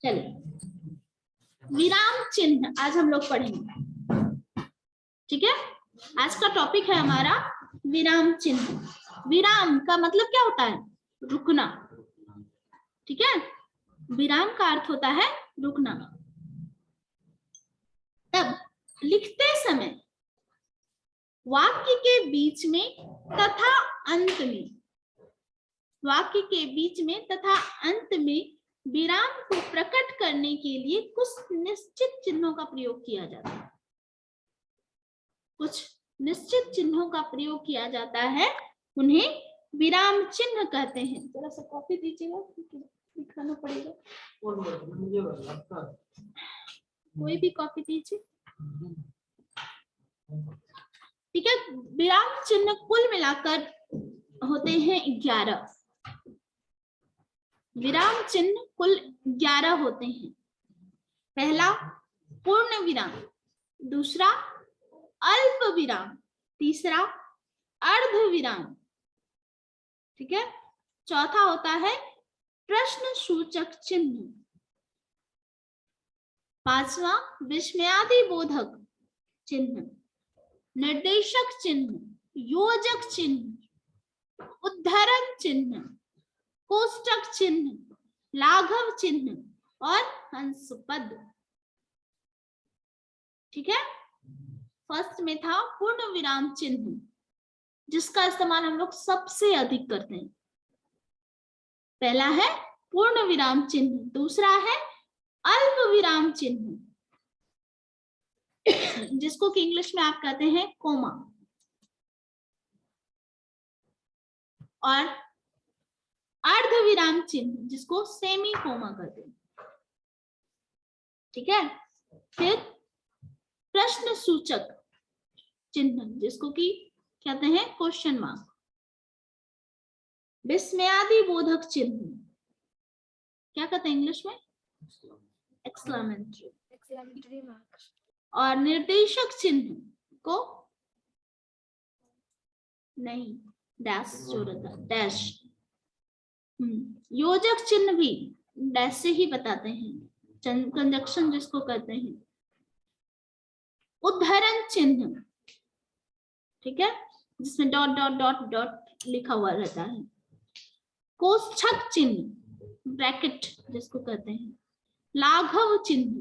चलिए, विराम चिन्ह आज हम लोग पढ़ेंगे। ठीक है, आज का टॉपिक है हमारा विराम चिन्ह। विराम का मतलब क्या होता है? रुकना। ठीक है, विराम का अर्थ होता है रुकना। तब लिखते समय वाक्य के बीच में तथा अंत में, वाक्य के बीच में तथा अंत में विराम को प्रकट करने के लिए कुछ निश्चित चिन्हों का प्रयोग किया जाता है। कुछ निश्चित चिन्हों का प्रयोग किया जाता है, उन्हें विराम चिन्ह कहते हैं। जरा सा कॉपी दीजिएगा, दिखाना पड़ेगा। कोई भी कॉपी दीजिए। ठीक है, विराम चिन्ह कुल मिलाकर होते हैं 11। विराम चिन्ह कुल 11 होते हैं। पहला पूर्ण विराम, दूसरा अल्प विराम, तीसरा अर्ध विराम, ठीक है, चौथा होता है प्रश्न सूचक चिन्ह, पांचवा विस्मयादि बोधक चिन्ह, निर्देशक चिन्ह, योजक चिन्ह, उद्धरण चिन्ह, कोष्टक चिन्ह, लाघव चिन्ह और हंसपद। ठीक है, फर्स्ट में था पूर्ण विराम चिन्ह, जिसका इस्तेमाल हम लोग सबसे अधिक करते हैं। पहला है पूर्ण विराम चिन्ह, दूसरा है अल्प विराम चिन्ह, जिसको कि इंग्लिश में आप कहते हैं कोमा, और अर्ध विराम चिन्ह, जिसको सेमी कोमा कहते हैं। ठीक है, फिर प्रश्न सूचक चिन्ह, जिसको कि कहते हैं क्वेश्चन मार्क, विस्मयादि बोधक चिन्ह, क्या कहते हैं इंग्लिश में? एक्सक्लेमेटरी मार्क, और निर्देशक चिन्ह को नहीं, डैश जो रहता, डैश। योजक चिन्ह भी डैश से ही बताते हैं, कंजक्शन जिसको कहते हैं। उद्धरण चिन्ह, ठीक है, जिसमें डॉट डॉट डॉट डॉट लिखा हुआ रहता है। कोष्ठक चिन्ह, ब्रैकेट जिसको कहते हैं। लाघव चिन्ह,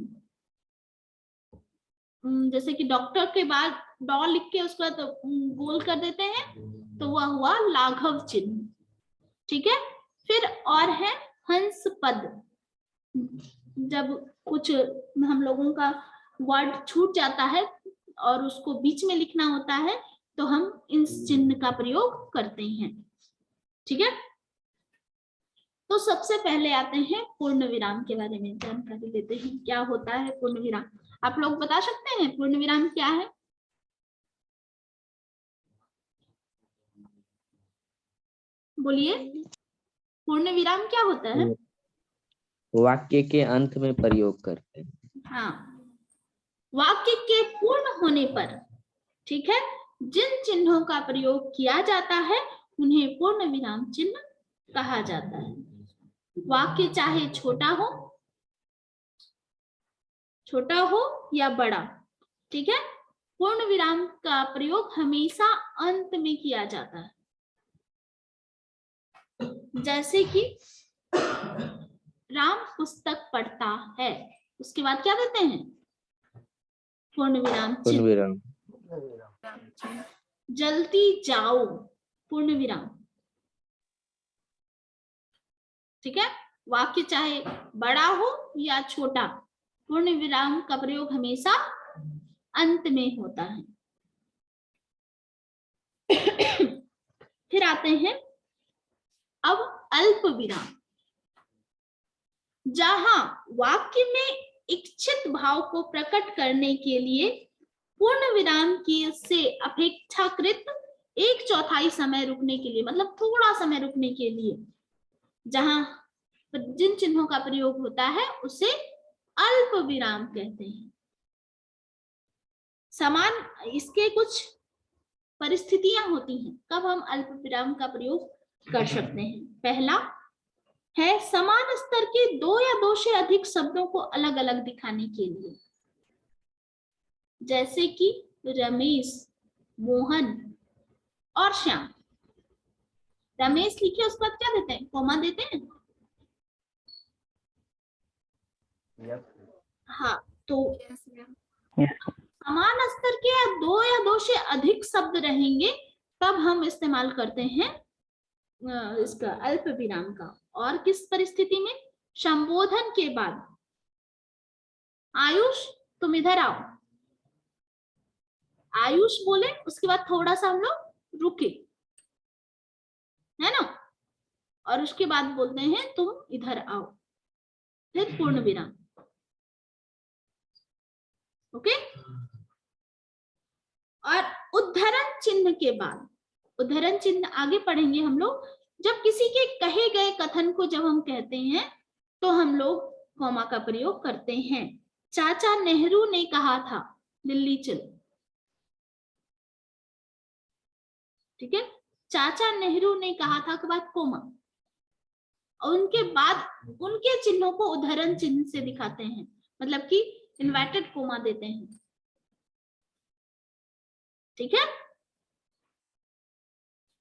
जैसे कि डॉक्टर के बाद डॉ लिख के उसको तो गोल कर देते हैं, तो वह हुआ लाघव चिन्ह। ठीक है, फिर और है हंस पद, जब कुछ हम लोगों का वर्ड छूट जाता है और उसको बीच में लिखना होता है, तो हम इस चिन्ह का प्रयोग करते हैं। ठीक है, तो सबसे पहले आते हैं पूर्ण विराम के बारे में जानकारी लेते हैं। क्या होता है पूर्ण विराम? आप लोग बता सकते हैं पूर्ण विराम क्या है? बोलिए, पूर्ण विराम क्या होता है? वाक्य के अंत में प्रयोग करते हैं। हाँ, वाक्य के पूर्ण होने पर, ठीक है, जिन चिन्हों का प्रयोग किया जाता है उन्हें पूर्ण विराम चिन्ह कहा जाता है। वाक्य चाहे छोटा हो या बड़ा, ठीक है, पूर्ण विराम का प्रयोग हमेशा अंत में किया जाता है। जैसे कि राम पुस्तक पढ़ता है, उसके बाद क्या देते हैं? पूर्ण विराम चिन्ह। जल्दी जाओ, पूर्ण विराम। ठीक है, वाक्य चाहे बड़ा हो या छोटा, पूर्ण विराम का प्रयोग हमेशा अंत में होता है। फिर आते हैं अब अल्प विराम, जहां वाक्य में इच्छित भाव को प्रकट करने के लिए पूर्ण विराम की से अपेक्षाकृत 1/4 समय रुकने के लिए, मतलब थोड़ा समय रुकने के लिए, जहां जिन चिन्हों का प्रयोग होता है उसे अल्प विराम कहते हैं। समान इसके कुछ परिस्थितियां होती हैं कब हम अल्प विराम का प्रयोग कर सकते हैं। पहला, है समान स्तर के दो या दो से अधिक शब्दों को अलग अलग दिखाने के लिए, जैसे कि रमेश, मोहन और श्याम। रमेश लिखे उसके बाद क्या देते हैं, कोमा देते हैं। हाँ, तो समान स्तर के या दो से अधिक शब्द रहेंगे तब हम इस्तेमाल करते हैं इसका अल्प विराम का। और किस परिस्थिति में, संबोधन के बाद। आयुष तुम इधर आओ, आयुष बोले उसके बाद थोड़ा सा हम लोग रुके, है ना, और उसके बाद बोलते हैं तुम इधर आओ, फिर पूर्ण विराम। ओके। और उद्धरण चिन्ह के बाद, उद्धरण चिन्ह आगे पढ़ेंगे हम लोग। जब किसी के कहे गए कथन को जब हम कहते हैं तो हम लोग कॉमा का प्रयोग करते हैं। चाचा नेहरू ने कहा था दिल्ली चलो, ठीक है। चाचा नेहरू ने कहा था के बाद कोमा, और उनके बाद उनके चिन्हों को उद्धरण चिन्ह से दिखाते हैं, मतलब कि इन्वर्टेड कोमा देते हैं, ठीक है।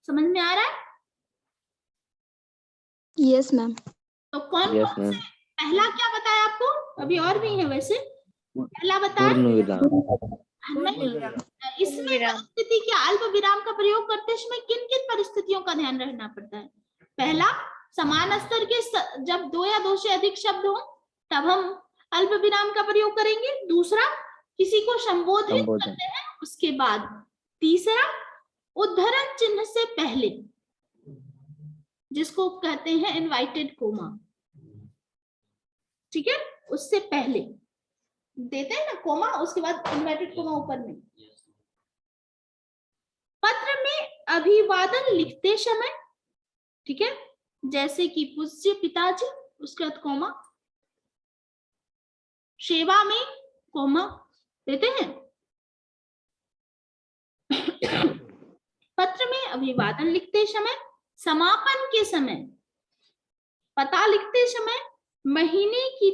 समझ में आ रहा है? Yes ma'am. तो कौन यस कौन से, मैम। पहला क्या बताया आपको, अभी और भी है वैसे, पहला बताया पूर्ण विराम। इसमें परिस्थिति के अल्प विराम का प्रयोग करते समय किन किन परिस्थितियों का ध्यान रखना पड़ता है। पहला, समान स्तर के जब दो या दो से अधिक शब्द हो तब हम अल्प विराम का प्रयोग करेंगे। दूसरा, किसी को संबोधित करते हैं उसके बाद। तीसरा, उद्धरण चिन्ह से पहले, जिसको कहते हैं इनवाइटेड कोमा, ठीक है, उससे पहले देते हैं ना कोमा, उसके बाद इनवर्टेड कोमा ऊपर में। पत्र में अभिवादन लिखते समय, ठीक है, जैसे कि पूज्य पिताजी, उसके बाद कोमा। सेवा में कोमा देते हैं। पत्र में अभिवादन लिखते समय, समापन के समय, पता लिखते समय, महीने की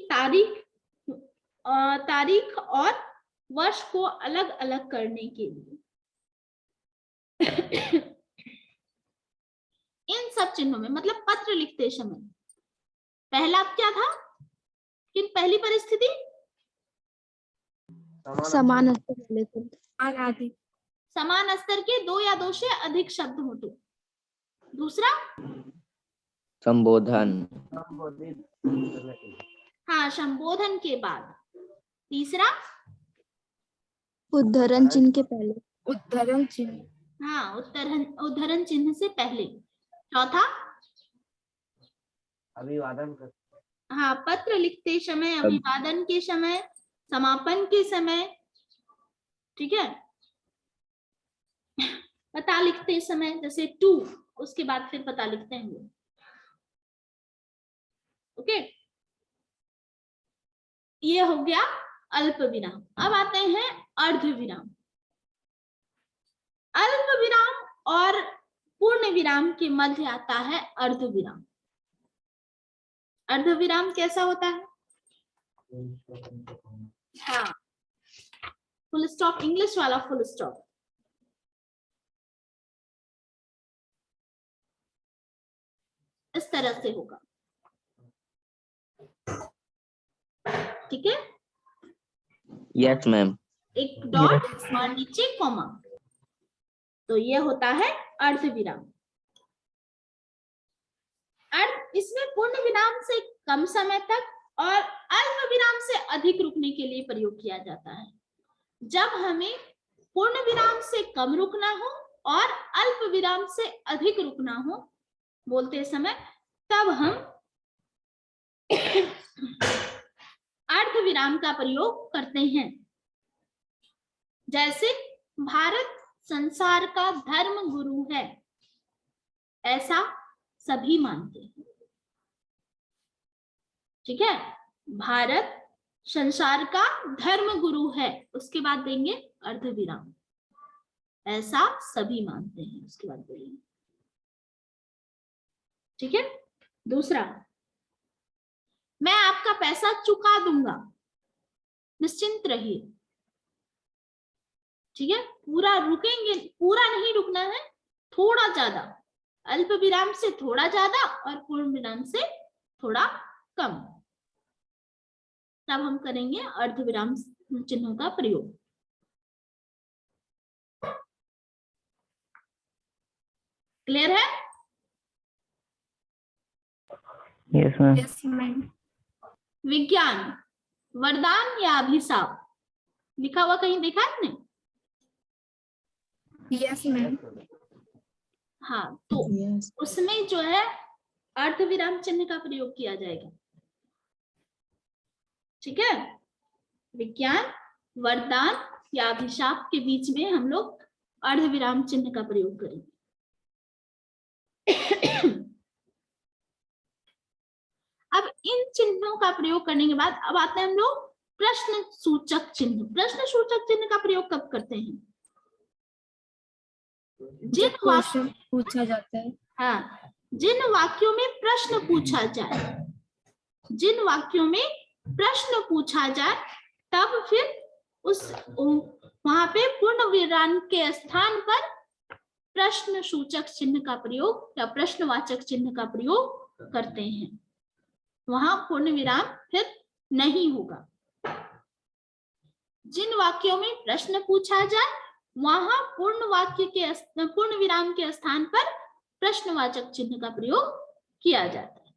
तारीख और वर्ष को अलग अलग करने के लिए। इन सब चिन्हों में, मतलब पत्र लिखते समय पहला क्या था, किन पहली परिस्थिति, समान स्तर, समान स्तर के दो या दो से अधिक शब्द हो तो। दूसरा, संबोधन, हाँ, संबोधन के बाद। तीसरा, उद्धरण चिन्ह के पहले, उद्धरण चिन्ह, हाँ, उद्धरण चिन्ह से पहले। चौथा, अभिवादन, हाँ, पत्र लिखते समय, अभिवादन के समय, समापन के समय, ठीक है। पता लिखते समय जैसे टू, उसके बाद फिर पता लिखते हैं। ओके, ये हो गया अल्प विराम। अब आते हैं अर्ध विराम। अल्प विराम और पूर्ण विराम के मध्य आता है अर्ध विराम। अर्ध विराम कैसा होता है, हाँ, फुल स्टॉप, इंग्लिश वाला फुल स्टॉप। इस तरह से होगा, ठीक है। Yes ma'am. एक डॉट और नीचे कॉमा, तो ये होता है अर्ध विराम। इसमें पूर्ण विराम से कम समय तक और अल्प विराम से अधिक रुकने के लिए प्रयोग किया जाता है। जब हमें पूर्ण विराम से कम रुकना हो और अल्प विराम से अधिक रुकना हो बोलते समय, तब हम अर्ध विराम का प्रयोग करते हैं। जैसे, भारत संसार का धर्म गुरु है, ऐसा सभी मानते हैं, ठीक है। भारत संसार का धर्म गुरु है, उसके बाद देंगे अर्ध विराम, ऐसा सभी मानते हैं, उसके बाद बोलेंगे, ठीक है। दूसरा, मैं आपका पैसा चुका दूंगा, निश्चिंत रहिए। ठीक है, पूरा रुकेंगे, पूरा नहीं रुकना है, थोड़ा ज्यादा, अल्प विराम से थोड़ा ज्यादा और पूर्ण विराम से थोड़ा कम, तब हम करेंगे अर्ध विराम चिन्हों का प्रयोग। क्लियर है? Yes ma'am. Yes ma'am. विज्ञान, वरदान या अभिशाप, लिखा हुआ कहीं देखा है आपने? Yes ma'am. हाँ, तो उसमें जो है अर्ध विराम चिन्ह का प्रयोग किया जाएगा। ठीक है, विज्ञान, वरदान या अभिशाप के बीच में हम लोग अर्ध विराम चिन्ह का प्रयोग करेंगे। अब इन चिन्हों का प्रयोग करने के बाद अब आते हैं हम लोग प्रश्न सूचक चिन्ह। प्रश्न सूचक चिन्ह का प्रयोग कब करते हैं? जिन क्वेश्चन पूछा जाता है। हाँ, जिन वाक्यों में प्रश्न पूछा जाए, जिन वाक्यों में प्रश्न पूछा जाए, तब फिर उस वहां पे पूर्ण विराम के स्थान पर प्रश्न सूचक चिन्ह का प्रयोग या प्रश्नवाचक चिन्ह का प्रयोग करते हैं। वहां पूर्ण विराम फिर नहीं होगा। जिन वाक्यों में प्रश्न पूछा जाए वहां पूर्ण विराम के स्थान पर प्रश्नवाचक चिन्ह का प्रयोग किया जाता है।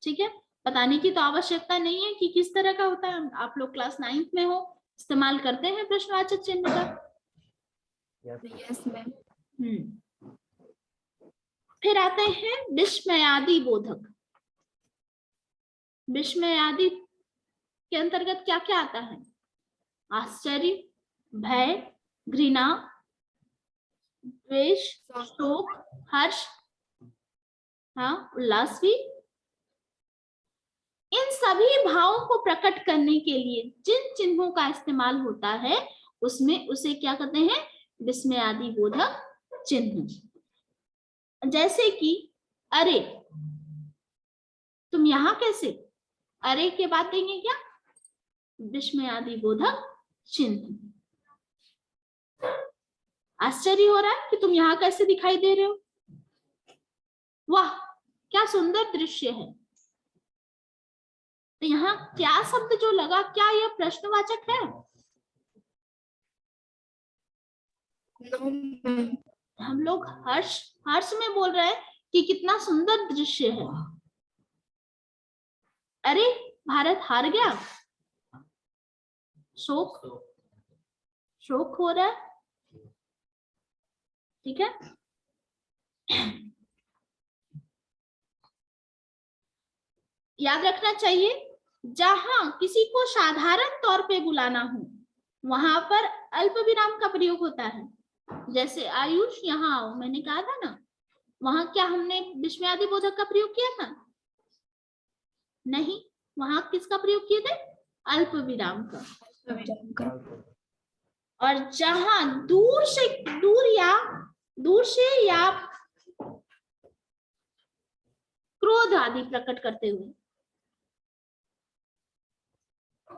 ठीक है, बताने की तो आवश्यकता नहीं है कि किस तरह का होता है, आप लोग क्लास 9th में हो, इस्तेमाल करते हैं प्रश्नवाचक चिन्ह का। Yes ma'am. फिर आते हैं विस्मयादि बोधक। विस्मयादि के अंतर्गत क्या क्या आता है? आश्चर्य, भय, घृणा, द्वेष, शोक, हर्ष, हाँ, उल्लास भी। इन सभी भावों को प्रकट करने के लिए जिन चिन्हों का इस्तेमाल होता है उसमें उसे क्या कहते हैं? विस्मयादि बोधक चिन्ह। जैसे कि अरे, तुम यहां कैसे? अरे के बाद देंगे क्या? विस्मयादि बोधक चिन्ह। आश्चर्य हो रहा है कि तुम यहां कैसे दिखाई दे रहे हो? वाह, क्या सुंदर दृश्य है। तो यहाँ क्या शब्द जो लगा, क्या यह प्रश्नवाचक है? हम लोग हर्ष में बोल रहे हैं कि कितना सुंदर दृश्य है। अरे, भारत हार गया, शोक हो रहा है। ठीक है, याद रखना चाहिए, जहां किसी को साधारण तौर पे बुलाना हो वहां पर अल्प विराम का प्रयोग होता है। जैसे आयुष यहाँ आओ, मैंने कहा था ना, वहां क्या हमने विस्मयादि बोधक का प्रयोग किया था? नहीं, वहां किसका प्रयोग किए थे? अल्प विराम का। और जहां दूर से या क्रोध आदि प्रकट करते हुए,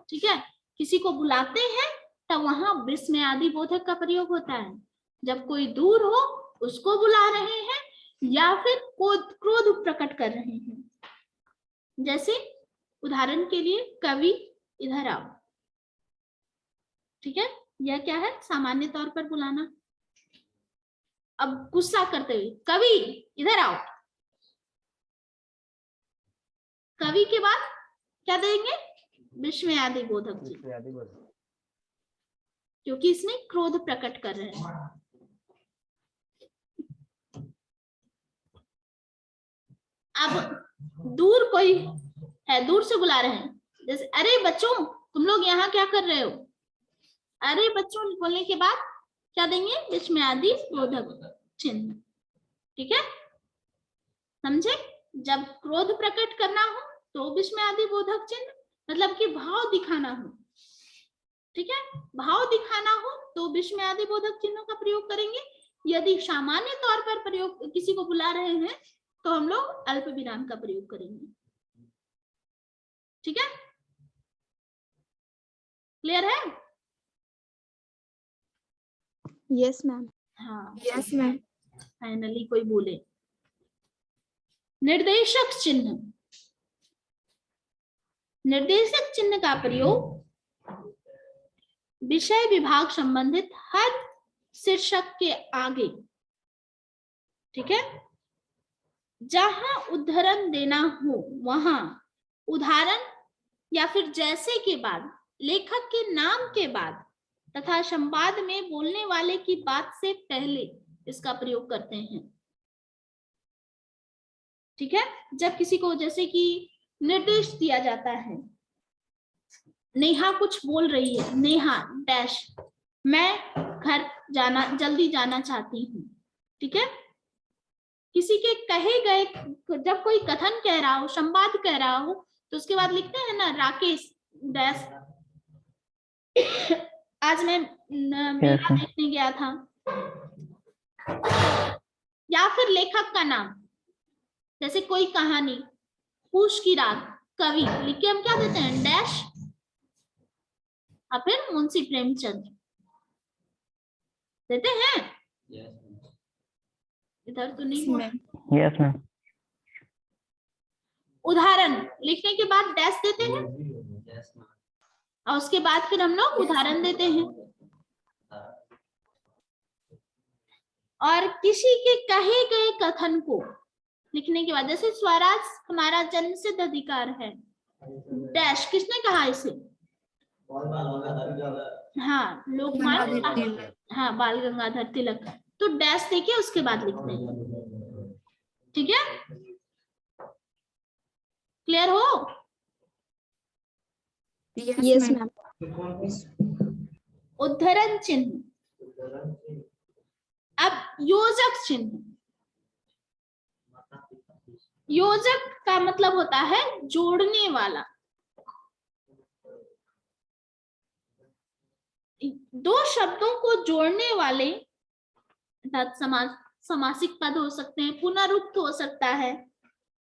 ठीक है, किसी को बुलाते हैं तब वहां विस्मयादि बोधक का प्रयोग होता है। जब कोई दूर हो उसको बुला रहे हैं या फिर क्रोध प्रकट कर रहे हैं। जैसे उदाहरण के लिए, कवि इधर आओ। ठीक है, यह क्या है? सामान्य तौर पर बुलाना। अब गुस्सा करते हुए, कवि इधर आओ। कवि के बाद क्या देंगे? विस्मयादि बोधक चिन्ह, क्योंकि इसमें क्रोध प्रकट कर रहे हैं। अब दूर कोई है, दूर से बुला रहे हैं, जैसे अरे बच्चों तुम लोग यहाँ क्या कर रहे हो? अरे बच्चों बोलने के बाद क्या देंगे? विस्मयादि बोधक चिन्ह। ठीक है, समझे? जब क्रोध प्रकट करना हो तो विस्मयादि बोधक चिन्ह, मतलब कि भाव दिखाना हो। ठीक है, भाव दिखाना हो तो विस्मयादि बोधक चिन्हों का प्रयोग करेंगे। यदि सामान्य तौर पर प्रयोग किसी को बुला रहे हैं तो हम लोग अल्प विराम का प्रयोग करेंगे। ठीक है, क्लियर है? Yes ma'am. हाँ, यस मैम। फाइनली कोई बोले। निर्देशक चिन्ह। निर्देशक चिन्ह का प्रयोग विषय विभाग संबंधित हर शीर्षक के आगे, ठीक है, जहां उद्धरण देना हो वहां उदाहरण या फिर जैसे के बाद, लेखक के नाम के बाद तथा संवाद में बोलने वाले की बात से पहले इसका प्रयोग करते हैं। ठीक है, जब किसी को जैसे कि निर्देश दिया जाता है, नेहा कुछ बोल रही है, नेहा डैश मैं घर जाना, जल्दी जाना चाहती हूँ। ठीक है, किसी के कहे गए, जब कोई कथन कह रहा हो, संवाद कह रहा हो, तो उसके बाद लिखते हैं ना राकेश डैश आज मैं मेला देखने गया था, या फिर लेखक का नाम, जैसे कोई कहानी, पूष की रात, कवि लिख के हम क्या देते हैं डैश, और फिर मुंशी प्रेमचंद देते हैं। इधर तो नहीं हुआ। Yes ma'am. उदाहरण लिखने के बाद डैश देते हैं और उसके बाद फिर हम लोग उदाहरण देते हैं। और किसी के कहे गए कथन को लिखने के बाद, जैसे स्वराज हमारा जन्मसिद्ध अधिकार है, डैश किसने कहा इसे? हाँ, लोकमान्य, हाँ बाल गंगाधर तिलक, तो डैश देके उसके बाद लिखते हैं। ठीक है, क्लियर हो? Yes ma'am. उद्धरण चिन्ह। अब योजक चिन्ह। योजक का मतलब होता है जोड़ने वाला। दो शब्दों को जोड़ने वाले समासिक पद हो सकते हैं, पुनरुक्त हो सकता है,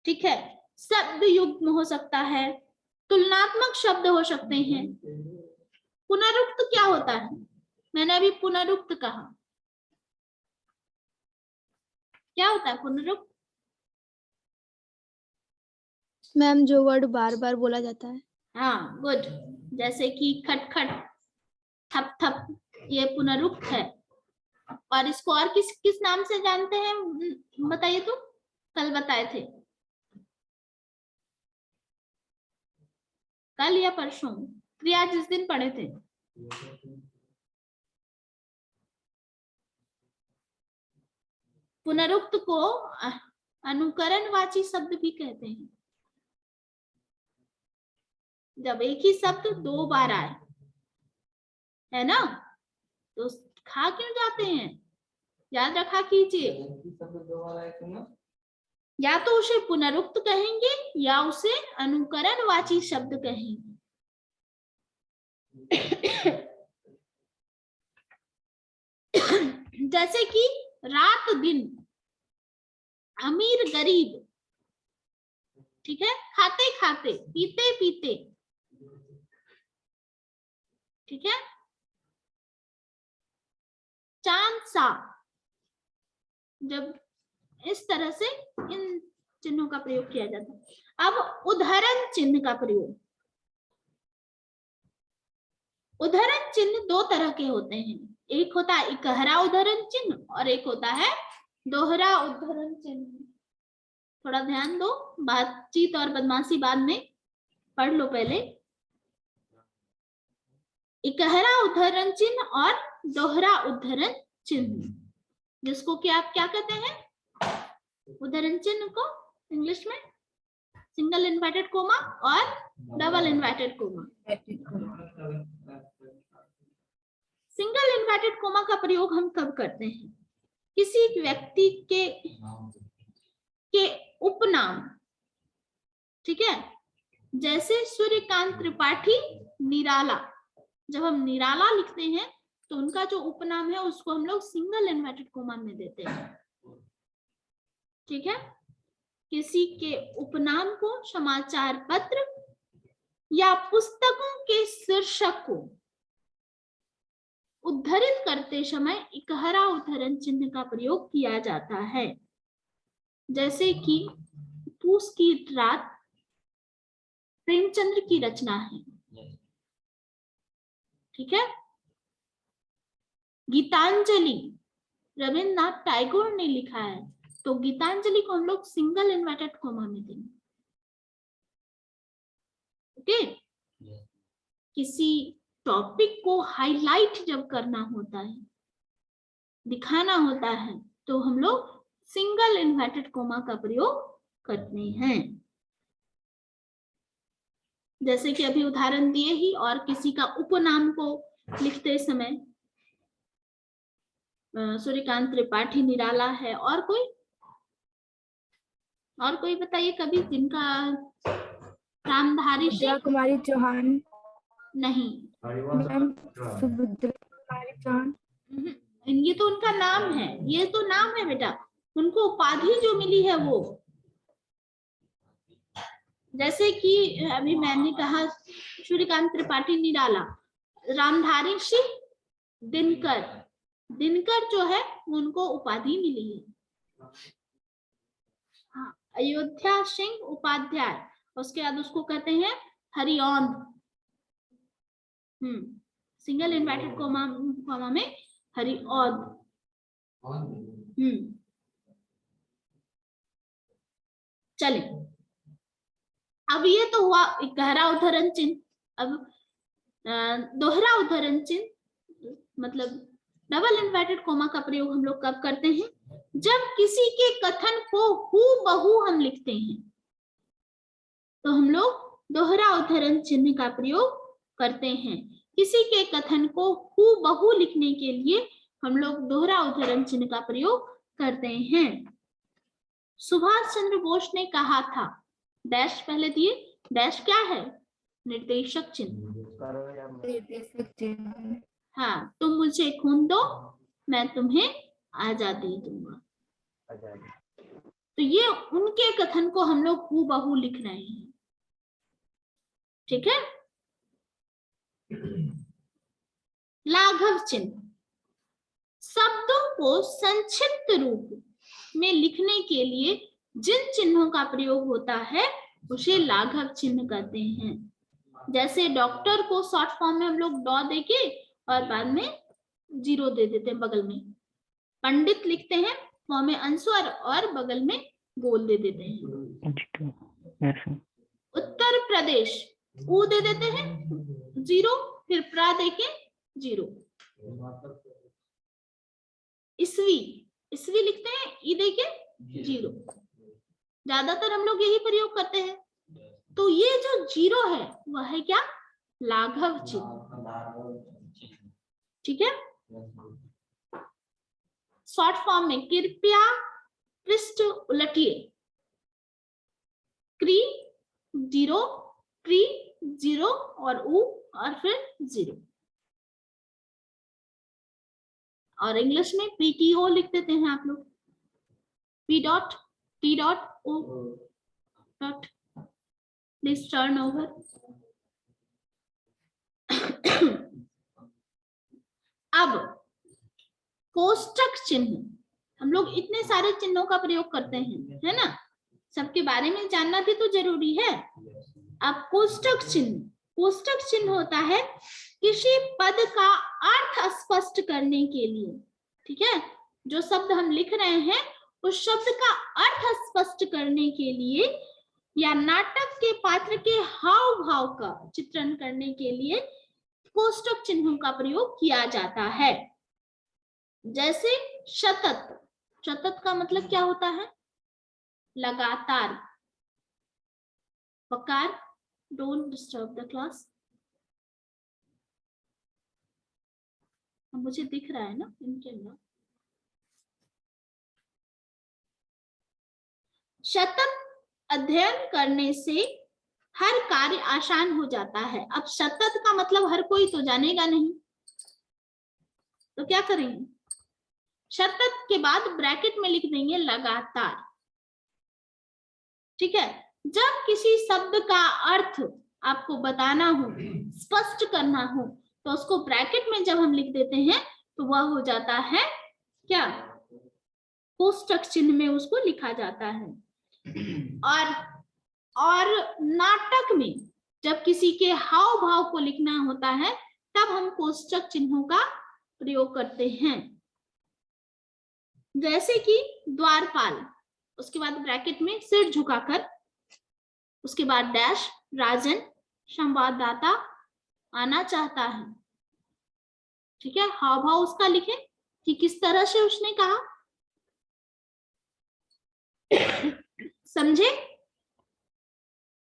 ठीक है, शब्द युग्म हो सकता है, तुलनात्मक शब्द हो सकते हैं। पुनरुक्त क्या होता है? मैंने अभी पुनरुक्त कहा, क्या होता है पुनरुक्त? मैम जो वर्ड बार बार बोला जाता है। हाँ गुड, जैसे कि खटखट, थप थप, ये पुनरुक्त है। और इसको और किस किस नाम से जानते हैं बताइए तो, कल बताए थे, कल या परसों, क्रिया जिस दिन पढ़े थे। पुनरुक्त को अनुकरणवाची शब्द भी कहते हैं। जब एक ही शब्द दो बार आए, है ना, तो खा क्यों जाते हैं, याद रखा कीजिए। या तो उसे पुनरुक्त कहेंगे या उसे अनुकरणवाची शब्द कहेंगे। जैसे कि रात दिन, अमीर गरीब, ठीक है, खाते खाते, पीते पीते, ठीक है, चांद सा, जब इस तरह से इन चिन्हों का प्रयोग किया जाता है। अब उद्धरण चिन्ह का प्रयोग। उद्धरण चिन्ह दो तरह के होते हैं, एक होता है इकहरा उद्धरण चिन्ह और एक होता है दोहरा उद्धरण चिन्ह। थोड़ा ध्यान दो, बातचीत और बदमाशी बाद में, पढ़ लो पहले। इकहरा उद्धरण चिन्ह और दोहरा उद्धरण चिन्ह, जिसको क्या क्या कहते हैं? उद्धरण चिन्ह को इंग्लिश में सिंगल इन्वर्टेड कोमा और double inverted coma. Single inverted coma का प्रयोग हम कब करते हैं? किसी व्यक्ति के उपनाम, ठीक है, जैसे सूर्यकांत त्रिपाठी निराला, जब हम निराला लिखते हैं तो उनका जो उपनाम है उसको हम लोग सिंगल इन्वर्टेड कोमा में देते हैं। ठीक है, किसी के उपनाम को समाचार पत्र, या पुस्तकों के शीर्षक को उद्धृत करते समय इकहरा उद्धरण चिन्ह का प्रयोग किया जाता है। जैसे कि पूस की रात प्रेमचंद्र की रचना है, ठीक है। गीतांजलि रविन्द्रनाथ टैगोर ने लिखा है, तो गीतांजलि को हम लोग सिंगल इन्वर्टेड कोमा में देंगे। ओके, किसी टॉपिक को हाईलाइट जब करना होता है, दिखाना होता है, तो हम लोग सिंगल इन्वर्टेड कोमा का प्रयोग करते हैं। जैसे कि अभी उदाहरण दिए ही, और किसी का उपनाम को लिखते समय सूर्यकांत त्रिपाठी निराला है। और कोई बताइए कभी जिनका रामधारी सिंह कुमारी चौहान नहीं, मैम, सुभद्रा कुमारी चौहान। ये तो उनका नाम है, ये तो नाम है बेटा, उनको उपाधि जो मिली है वो। जैसे कि अभी मैंने कहा सूर्यकांत त्रिपाठी निराला, रामधारी सिंह दिनकर, दिनकर जो है उनको उपाधि मिली है। हाँ, अयोध्या सिंह उपाध्याय, उसके बाद उसको कहते हैं हरिऔंध। सिंगल इन्वर्टेड कोमा में हरिऔंध। चले, अब ये तो हुआ गहरा उद्धरण चिन्ह। अब दोहरा उद्धरण चिन्ह मतलब डबल इन्वर्टेड कोमा का प्रयोग हम लोग कब करते हैं? जब किसी के कथन को हूबहू हम लिखते हैं तो हम लोग दोहरा उद्धरण चिन्ह का प्रयोग करते हैं। किसी के कथन को हूबहू लिखने के लिए हम लोग दोहरा उद्धरण चिन्ह का प्रयोग करते हैं। सुभाष चंद्र बोस ने कहा था, डैश पहले दिए, डैश क्या है? निर्देशक चिन्ह। निर्देशक चिन्ह। हाँ, तुम मुझे खून दो, मैं तुम्हें आजादी दूंगा। तो ये उनके कथन को हम लोग हूबहू लिख रहे हैं, ठीक है। लाघव चिन्ह, शब्दों को संक्षिप्त रूप में लिखने के लिए जिन चिन्हों का प्रयोग होता है उसे लाघव चिन्ह कहते हैं। जैसे डॉक्टर को शॉर्ट फॉर्म में हम लोग डॉ देके और बाद में जीरो दे देते हैं बगल में। पंडित लिखते हैं फॉर्म में अनुस्वार और बगल में गोल दे देते हैं। उत्तर प्रदेश ऊ दे देते हैं जीरो, फिर प्रा देके जीरो। ईस्वी, ईस्वी लिखते हैं ई देके जीरो। ज्यादातर हम लोग यही प्रयोग करते हैं। तो ये जो जीरो है वह है क्या? लाघव चिन्ह, ठीक है। शॉर्ट फॉर्म में कृपया पृष्ठ उलटिए, क्री जीरो, क्री जीरो और ऊ और फिर जीरो। और इंग्लिश में पीटीओ लिख देते हैं आप लोग, P dot T dot O dot. Please turn over. अब कोष्टक चिन्ह, हम लोग इतने सारे चिन्हों का प्रयोग करते हैं, है ना, सबके बारे में जानना भी तो जरूरी है। अब कोष्टक चिन्ह, कोष्टक चिन्ह होता है किसी पद का अर्थ स्पष्ट करने के लिए, ठीक है। जो शब्द हम लिख रहे हैं उस शब्द का अर्थ स्पष्ट करने के लिए या नाटक के पात्र के हाव भाव का चित्रण करने के लिए कोष्टक चिन्हों का प्रयोग किया जाता है। जैसे शतत, शतत का मतलब क्या होता है? लगातार। वकार, डोंट डिस्टर्ब द क्लास। मुझे दिख रहा है ना इनके अंदर। शतत अध्ययन करने से हर कार्य आसान हो जाता है। अब शतत का मतलब हर कोई तो जानेगा नहीं, तो क्या करेंगे? शतत के बाद ब्रैकेट में लिख देंगे लगातार, ठीक है। जब किसी शब्द का अर्थ आपको बताना हो, स्पष्ट करना हो, तो उसको ब्रैकेट में जब हम लिख देते हैं तो वह हो जाता है क्या, कोष्टक चिन्ह में उसको लिखा जाता है। और नाटक में जब किसी के हाव भाव को लिखना होता है तब हम कोष्टक चिन्हों का प्रयोग करते हैं, जैसे कि द्वारपाल, उसके बाद ब्रैकेट में सिर झुकाकर, उसके बाद डैश, राजन संवाददाता आना चाहता है। ठीक है, हाव भाव उसका लिखें कि किस तरह से उसने कहा, समझे।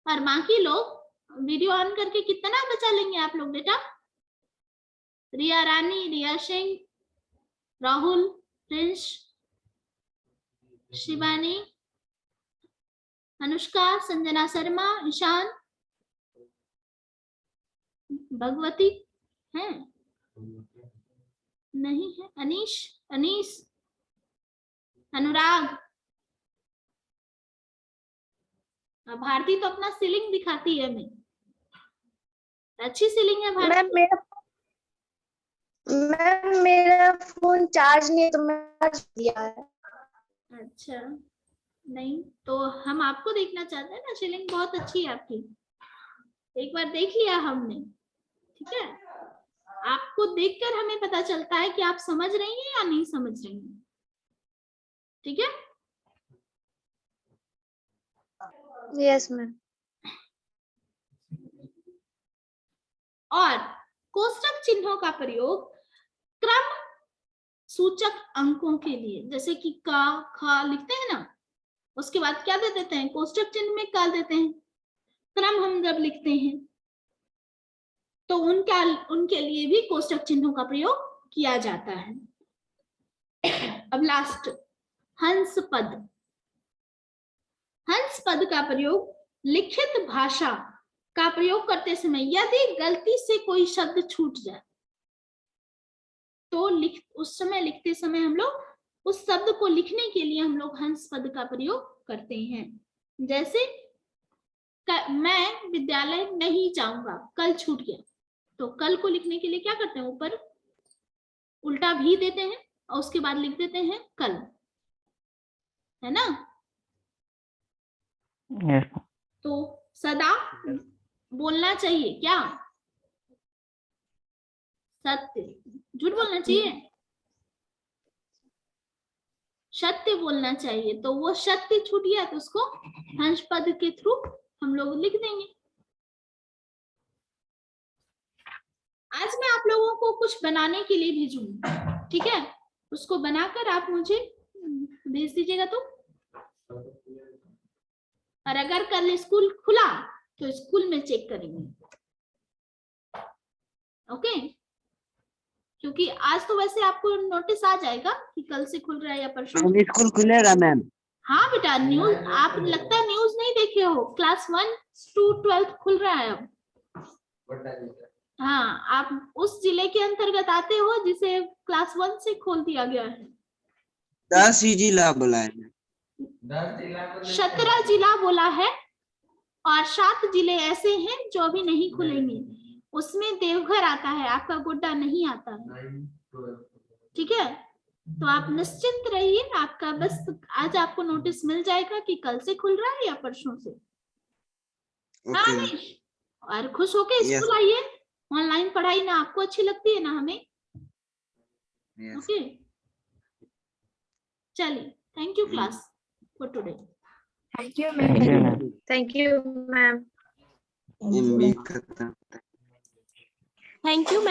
और बाकी लोग वीडियो ऑन करके कितना बचा लेंगे आप लोग बेटा? रिया रानी, रिया सिंह, राहुल, प्रिंस, शिवानी, अनुष्का, संजना शर्मा, ईशान, भगवती हैं? नहीं है। अनीश, अनीश, अनुराग, भारती तो अपना सीलिंग दिखाती है हमें, अच्छी सीलिंग है भारती। मैम मेरा फोन चार्ज नहीं है तो मैं चार्ज दिया है। अच्छा, नहीं तो हम आपको देखना चाहते हैं ना, सीलिंग बहुत अच्छी है आपकी, एक बार देख लिया हमने। ठीक है, आपको देखकर हमें पता चलता है कि आप समझ रही हैं या नहीं समझ रही हैं। ठीक है, यस मैम। और कोष्टक चिन्हों का प्रयोग क्रम सूचक अंकों के लिए, जैसे कि का, ख लिखते हैं ना, उसके बाद क्या दे देते हैं, कोष्टक चिन्ह में का देते हैं। क्रम हम जब लिखते हैं तो उनके लिए भी कोष्टक चिन्हों का प्रयोग किया जाता है। अब लास्ट, हंस पद। हंस पद का प्रयोग लिखित भाषा का प्रयोग करते समय यदि गलती से कोई शब्द छूट जाए तो उस समय लिखते समय हम लोग उस शब्द को लिखने के लिए हम लोग हंस पद का प्रयोग करते हैं। जैसे मैं विद्यालय नहीं जाऊंगा, कल छूट गया, तो कल को लिखने के लिए क्या करते हैं, ऊपर उल्टा भी देते हैं और उसके बाद लिख देते हैं कल, है ना। yes. तो सदा बोलना चाहिए क्या, सत्य, झूठ बोलना चाहिए, सत्य बोलना चाहिए। तो वो सत्य छूट गया तो उसको हंस पद के थ्रू हम लोग लिख देंगे। आज मैं आप लोगों को कुछ बनाने के लिए भेजूंगी, ठीक है, उसको बनाकर आप मुझे भेज दीजिएगा। तो और अगर कल स्कूल खुला तो स्कूल में चेक करेंगे, ओके। क्योंकि आज तो वैसे आपको नोटिस आ जाएगा कि कल से खुल रहा है या परसों। स्कूल खुलेगा मैम? हाँ बेटा, न्यूज आप लगता है न्यूज नहीं देखे हो, क्लास 1 to 12 खुल रहा है अब। हाँ, आप उस जिले के अंतर्गत आते हो जिसे क्लास 1 से खोल दिया गया है। 10 ही जिला बोला है, 17 जिला बोला है और 7 जिले ऐसे हैं जो अभी नहीं खुलेंगे, उसमें देवघर आता है, आपका गोड्डा नहीं आता है। ठीक है, तो आप निश्चिंत रहिए, आपका बस आज आपको नोटिस मिल जाएगा कि कल से खुल रहा है या परसों से। हाँ अनीश, और खुश होके स्कूल आइए, ऑनलाइन पढ़ाई ना आपको अच्छी लगती है ना हमें। ओके, चलिए, thank you class for today. Thank you ma'am. Thank you ma'am. एमबी खत्म। Thank you ma'am.